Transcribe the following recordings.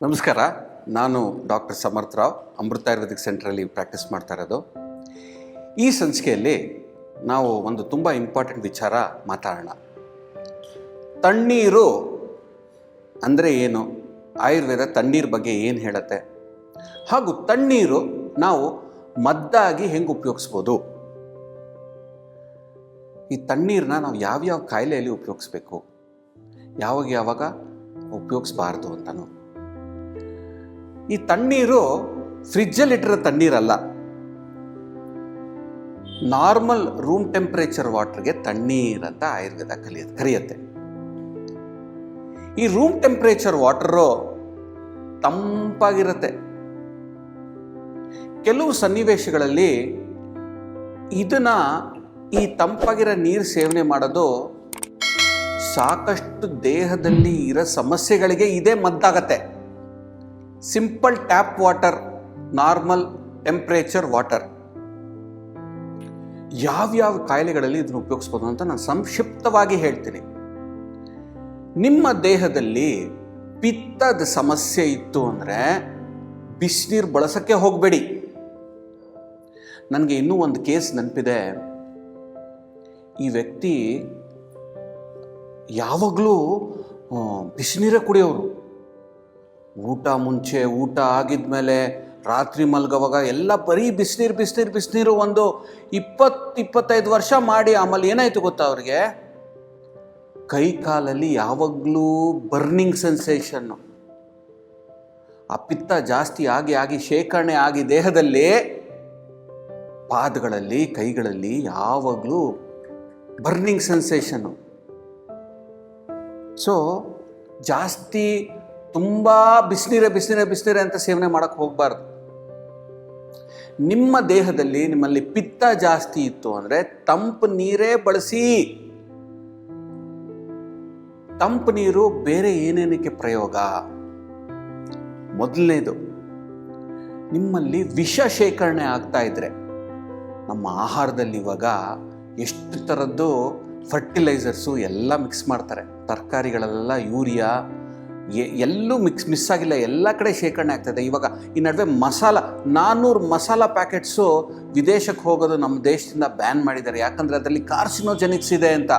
ನಮಸ್ಕಾರ. ನಾನು ಡಾಕ್ಟರ್ ಸಮರ್ಥ ರಾವ್, ಅಮೃತ ಆಯುರ್ವೇದಿಕ್ ಸೆಂಟ್ರಲ್ಲಿ ಪ್ರಾಕ್ಟೀಸ್ ಮಾಡ್ತಾ ಇರೋದು. ಈ ಸಂಚಿಕೆಯಲ್ಲಿ ನಾವು ಒಂದು ತುಂಬ ಇಂಪಾರ್ಟೆಂಟ್ ವಿಚಾರ ಮಾತಾಡೋಣ. ತಣ್ಣೀರು ಅಂದರೆ ಏನು, ಆಯುರ್ವೇದ ತಣ್ಣೀರು ಬಗ್ಗೆ ಏನು ಹೇಳುತ್ತೆ, ಹಾಗೂ ತಣ್ಣೀರು ನಾವು ಮದ್ದಾಗಿ ಹೆಂಗೆ ಉಪಯೋಗಿಸ್ಬೋದು, ಈ ತಣ್ಣೀರನ್ನ ನಾವು ಯಾವ್ಯಾವ ಕಾಯಿಲೆಯಲ್ಲಿ ಉಪಯೋಗಿಸ್ಬೇಕು, ಯಾವಾಗ ಉಪಯೋಗಿಸ್ಬಾರ್ದು ಅಂತನೂ. ಈ ತಣ್ಣೀರು ಫ್ರಿಜ್ಜಲ್ಲಿಟ್ಟಿರೋ ತಣ್ಣೀರಲ್ಲ, ನಾರ್ಮಲ್ ರೂಮ್ ಟೆಂಪರೇಚರ್ ವಾಟರ್ಗೆ ತಣ್ಣೀರ್ ಅಂತ ಆಯುರ್ವೇದ ಕರೆಯುತ್ತೆ. ಈ ರೂಮ್ ಟೆಂಪರೇಚರ್ ವಾಟರು ತಂಪಾಗಿರುತ್ತೆ. ಕೆಲವು ಸನ್ನಿವೇಶಗಳಲ್ಲಿ ಈ ತಂಪಾಗಿರೋ ನೀರು ಸೇವನೆ ಮಾಡೋದು ಸಾಕಷ್ಟು ದೇಹದಲ್ಲಿ ಇರೋ ಸಮಸ್ಯೆಗಳಿಗೆ ಇದೇ ಮದ್ದಾಗತ್ತೆ. Simple tap water, normal temperature water, ಯಾವ್ಯಾವ ಕಾಯಿಲೆಗಳಲ್ಲಿ ಇದನ್ನು ಉಪಯೋಗಿಸ್ಬೋದು ಅಂತ ನಾನು ಸಂಕ್ಷಿಪ್ತವಾಗಿ ಹೇಳ್ತೀನಿ. ನಿಮ್ಮ ದೇಹದಲ್ಲಿ ಪಿತ್ತದ ಸಮಸ್ಯೆ ಇತ್ತು ಅಂದರೆ ಬಿಸಿನೀರು ಬಳಸೋಕ್ಕೆ ಹೋಗಬೇಡಿ. ನನಗೆ ಇನ್ನೂ ಒಂದು ಕೇಸ್ ನೆನಪಿದೆ. ಈ ವ್ಯಕ್ತಿ ಯಾವಾಗಲೂ ಬಿಸಿನೀರೇ ಕುಡಿಯೋರು. ಊಟ ಮುಂಚೆ, ಊಟ ಆಗಿದ್ಮೇಲೆ, ರಾತ್ರಿ ಮಲ್ಗೋವಾಗ ಎಲ್ಲ ಬರೀ ಬಿಸಿನೀರು ಒಂದು 20-25 ವರ್ಷ ಮಾಡಿ ಆಮೇಲೆ ಏನಾಯ್ತು ಗೊತ್ತಾ, ಅವ್ರಿಗೆ ಕೈ ಕಾಲಲ್ಲಿ ಯಾವಾಗಲೂ ಬರ್ನಿಂಗ್ ಸೆನ್ಸೇಷನ್ನು. ಆ ಪಿತ್ತ ಜಾಸ್ತಿ ಆಗಿ ಶೇಖರಣೆ ಆಗಿ ದೇಹದಲ್ಲಿ ಪಾದಗಳಲ್ಲಿ, ಕೈಗಳಲ್ಲಿ ಯಾವಾಗಲೂ ಬರ್ನಿಂಗ್ ಸೆನ್ಸೇಷನ್ನು. ಸೊ ಜಾಸ್ತಿ ತುಂಬ ಬಿಸಿನೀರೇ ಅಂತ ಸೇವನೆ ಮಾಡೋಕ್ಕೆ ಹೋಗಬಾರ್ದು. ನಿಮ್ಮ ದೇಹದಲ್ಲಿ ನಿಮ್ಮಲ್ಲಿ ಪಿತ್ತ ಜಾಸ್ತಿ ಇತ್ತು ಅಂದರೆ ತಂಪು ನೀರೇ ಬಳಸಿ. ತಂಪು ನೀರು ಬೇರೆ ಏನೇನಕ್ಕೆ ಪ್ರಯೋಗ? ಮೊದಲನೇದು, ನಿಮ್ಮಲ್ಲಿ ವಿಷ ಶೇಖರಣೆ ಆಗ್ತಾ ಇದ್ರೆ, ನಮ್ಮ ಆಹಾರದಲ್ಲಿ ಇವಾಗ ಎಷ್ಟು ಥರದ್ದು ಫರ್ಟಿಲೈಸರ್ಸು ಎಲ್ಲ ಮಿಕ್ಸ್ ಮಾಡ್ತಾರೆ. ತರಕಾರಿಗಳೆಲ್ಲ ಯೂರಿಯಾ ಎಲ್ಲೂ ಮಿಸ್ ಆಗಿಲ್ಲ, ಎಲ್ಲ ಕಡೆ ಶೇಖರಣೆ ಆಗ್ತದೆ. ಇವಾಗ ಈ ನಡುವೆ 400 ಮಸಾಲ ಪ್ಯಾಕೆಟ್ಸು ವಿದೇಶಕ್ಕೆ ಹೋಗೋದು ನಮ್ಮ ದೇಶದಿಂದ ಬ್ಯಾನ್ ಮಾಡಿದ್ದಾರೆ. ಯಾಕಂದರೆ ಅದರಲ್ಲಿ ಕಾರ್ಸಿನೋಜೆನಿಕ್ಸ್ ಇದೆ ಅಂತ.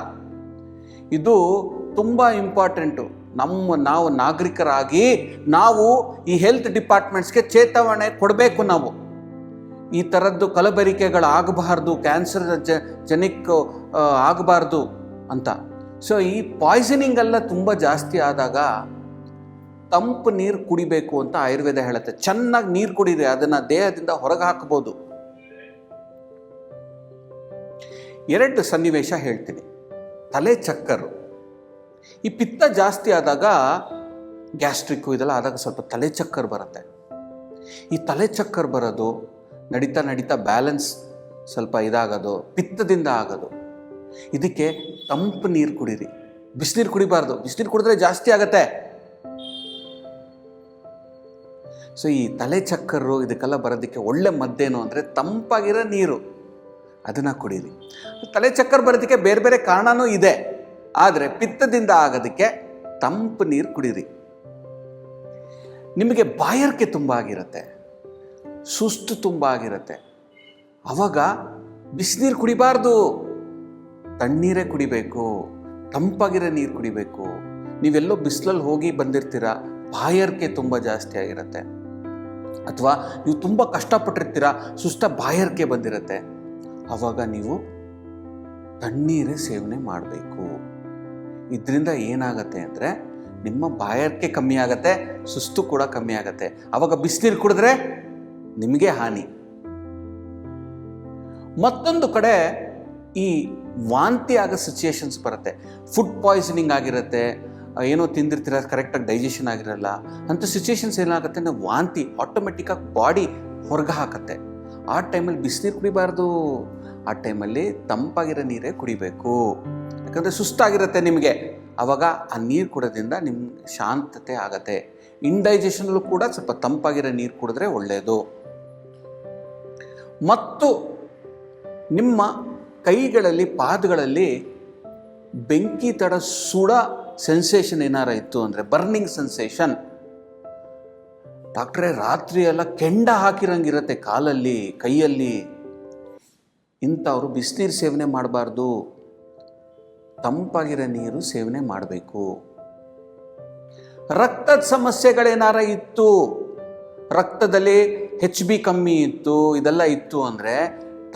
ಇದು ತುಂಬ ಇಂಪಾರ್ಟೆಂಟು. ನಾವು ನಾಗರಿಕರಾಗಿ ನಾವು ಈ ಹೆಲ್ತ್ ಡಿಪಾರ್ಟ್ಮೆಂಟ್ಸ್ಗೆ ಚೇತಾವಣೆ ಕೊಡಬೇಕು. ನಾವು ಈ ಥರದ್ದು ಕಲಬೆರಿಕೆಗಳಾಗಬಾರ್ದು, ಕ್ಯಾನ್ಸರ್ ಜನಿಕ್ ಆಗಬಾರ್ದು ಅಂತ. ಸೊ ಈ ಪಾಯ್ಸನಿಂಗ್ ಎಲ್ಲ ತುಂಬ ಜಾಸ್ತಿ ಆದಾಗ ತಂಪು ನೀರು ಕುಡಿಬೇಕು ಅಂತ ಆಯುರ್ವೇದ ಹೇಳುತ್ತೆ. ಚೆನ್ನಾಗಿ ನೀರು ಕುಡಿದೆ, ಅದನ್ನು ದೇಹದಿಂದ ಹೊರಗೆ ಹಾಕಬಹುದು. 2 ಸನ್ನಿವೇಶ ಹೇಳ್ತೀನಿ. ತಲೆ ಚಕ್ಕರು, ಈ ಪಿತ್ತ ಜಾಸ್ತಿ ಆದಾಗ, ಗ್ಯಾಸ್ಟ್ರಿಕ್ಕು ಇದೆಲ್ಲ ಆದಾಗ ಸ್ವಲ್ಪ ತಲೆ ಚಕ್ಕರ್ ಬರುತ್ತೆ. ಈ ತಲೆ ಚಕ್ಕರ್ ಬರೋದು ನಡೀತಾ ಬ್ಯಾಲೆನ್ಸ್ ಸ್ವಲ್ಪ ಇದಾಗೋದು ಪಿತ್ತದಿಂದ ಆಗೋದು. ಇದಕ್ಕೆ ತಂಪು ನೀರು ಕುಡೀರಿ, ಬಿಸಿನೀರು ಕುಡಿಬಾರ್ದು. ಬಿಸಿನೀರು ಕುಡಿದ್ರೆ ಜಾಸ್ತಿ ಆಗತ್ತೆ. ಸೊ ಈ ತಲೆ ಚಕ್ಕರು ಇದಕ್ಕೆಲ್ಲ ಬರೋದಕ್ಕೆ ಒಳ್ಳೆ ಮದ್ದೇನು ಅಂದರೆ ತಂಪಾಗಿರೋ ನೀರು, ಅದನ್ನು ಕುಡೀರಿ. ತಲೆ ಚಕ್ಕರ್ ಬರೋದಕ್ಕೆ ಬೇರೆ ಬೇರೆ ಕಾರಣನೂ ಇದೆ, ಆದರೆ ಪಿತ್ತದಿಂದ ಆಗೋದಕ್ಕೆ ತಂಪು ನೀರು ಕುಡೀರಿ. ನಿಮಗೆ ಬಾಯಾರಿಕೆ ತುಂಬ ಆಗಿರುತ್ತೆ, ಸುಸ್ತು ತುಂಬ ಆಗಿರುತ್ತೆ, ಆವಾಗ ಬಿಸಿನೀರು ಕುಡಿಬಾರ್ದು, ತಣ್ಣೀರೇ ಕುಡಿಬೇಕು, ತಂಪಾಗಿರೋ ನೀರು ಕುಡಿಬೇಕು. ನೀವೆಲ್ಲೋ ಬಿಸಿಲಲ್ಲಿ ಹೋಗಿ ಬಂದಿರ್ತೀರ, ಬಾಯಾರಿಕೆ ತುಂಬ ಜಾಸ್ತಿ ಆಗಿರುತ್ತೆ, ಅಥವಾ ನೀವು ತುಂಬ ಕಷ್ಟಪಟ್ಟಿರ್ತೀರ, ಬಾಯಾರಿಕೆ ಬಂದಿರುತ್ತೆ, ಆವಾಗ ನೀವು ತಣ್ಣೀರೇ ಸೇವನೆ ಮಾಡಬೇಕು. ಇದರಿಂದ ಏನಾಗುತ್ತೆ ಅಂದರೆ ನಿಮ್ಮ ಬಾಯಾರಿಕೆ ಕಮ್ಮಿ ಆಗುತ್ತೆ, ಸುಸ್ತು ಕೂಡ ಕಮ್ಮಿ ಆಗುತ್ತೆ. ಆವಾಗ ಬಿಸಿನೀರು ಕುಡಿದ್ರೆ ನಿಮಗೆ ಹಾನಿ. ಮತ್ತೊಂದು ಕಡೆ ಈ ವಾಂತಿ ಆಗೋ ಸಿಚುಯೇಷನ್ಸ್ ಬರುತ್ತೆ. ಫುಡ್ ಪಾಯ್ಸನಿಂಗ್ ಆಗಿರುತ್ತೆ, ಏನೋ ತಿಂದಿರ್ತೀರ, ಕರೆಕ್ಟಾಗಿ ಡೈಜೆಷನ್ ಆಗಿರಲ್ಲ. ಅಂಥ ಸಿಚುಯೇಷನ್ಸ್ ಏನಾಗುತ್ತೆ ಅಂದರೆ ವಾಂತಿ ಆಟೋಮೆಟಿಕ್ಕಾಗಿ ಬಾಡಿ ಹೊರಗೆ ಹಾಕತ್ತೆ. ಆ ಟೈಮಲ್ಲಿ ಬಿಸಿನೀರು ಕುಡಿಬಾರ್ದು, ಆ ಟೈಮಲ್ಲಿ ತಂಪಾಗಿರೋ ನೀರೇ ಕುಡಿಬೇಕು. ಯಾಕಂದರೆ ಸುಸ್ತಾಗಿರುತ್ತೆ ನಿಮಗೆ, ಆವಾಗ ಆ ನೀರು ಕುಡೋದ್ರಿಂದ ನಿಮ್ಗೆ ಶಾಂತತೆ ಆಗತ್ತೆ. ಇಂಡೈಜೆಷನಲ್ಲೂ ಕೂಡ ಸ್ವಲ್ಪ ತಂಪಾಗಿರೋ ನೀರು ಕುಡಿದ್ರೆ ಒಳ್ಳೆಯದು. ಮತ್ತು ನಿಮ್ಮ ಕೈಗಳಲ್ಲಿ, ಪಾದಗಳಲ್ಲಿ ಬೆಂಕಿ ತಡ ಸುಡ ಸೆನ್ಸೇಷನ್ ಏನಾರ ಇತ್ತು ಅಂದರೆ, ಬರ್ನಿಂಗ್ ಸೆನ್ಸೇಷನ್, ಡಾಕ್ಟ್ರೇ ರಾತ್ರಿ ಎಲ್ಲ ಕೆಂಡ ಹಾಕಿರಂಗಿರತ್ತೆ ಕಾಲಲ್ಲಿ ಕೈಯಲ್ಲಿ, ಇಂಥವ್ರು ಬಿಸಿನೀರು ಸೇವನೆ ಮಾಡಬಾರ್ದು, ತಂಪಾಗಿರೋ ನೀರು ಸೇವನೆ ಮಾಡಬೇಕು. ರಕ್ತದ ಸಮಸ್ಯೆಗಳೇನಾರ ಇತ್ತು, ರಕ್ತದಲ್ಲಿ HB ಕಮ್ಮಿ ಇತ್ತು, ಇದೆಲ್ಲ ಇತ್ತು ಅಂದರೆ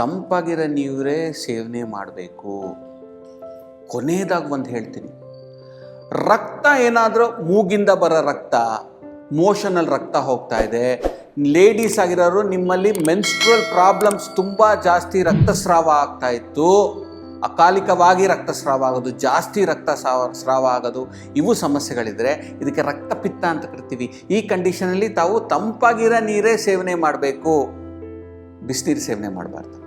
ತಂಪಾಗಿರೋ ನೀರೇ ಸೇವನೆ ಮಾಡಬೇಕು. ಕೊನೆಯದಾಗಿ ಒಂದು ಹೇಳ್ತೀನಿ, ರಕ್ತ ಏನಾದರೂ ಮೂಗಿಂದ ಬರೋ ರಕ್ತ, ಮೋಷನಲ್ಲಿ ರಕ್ತ ಹೋಗ್ತಾ ಇದೆ, ಲೇಡೀಸ್ ಆಗಿರೋರು ನಿಮ್ಮಲ್ಲಿ ಮೆನ್ಸ್ಟ್ರಲ್ ಪ್ರಾಬ್ಲಮ್ಸ್ ತುಂಬ ಜಾಸ್ತಿ, ರಕ್ತಸ್ರಾವ ಆಗ್ತಾ ಇತ್ತು, ಅಕಾಲಿಕವಾಗಿ ರಕ್ತಸ್ರಾವ ಆಗೋದು, ಜಾಸ್ತಿ ರಕ್ತಸ್ರಾವ ಆಗೋದು, ಇವು ಸಮಸ್ಯೆಗಳಿದ್ರೆ ಇದಕ್ಕೆ ರಕ್ತಪಿತ್ತ ಅಂತ ಕರಿತೀವಿ. ಈ ಕಂಡೀಷನಲ್ಲಿ ತಾವು ತಂಪಾಗಿರೋ ನೀರೇ ಸೇವನೆ ಮಾಡಬೇಕು, ಬಿಸಿನೀರು ಸೇವನೆ ಮಾಡಬಾರ್ದು.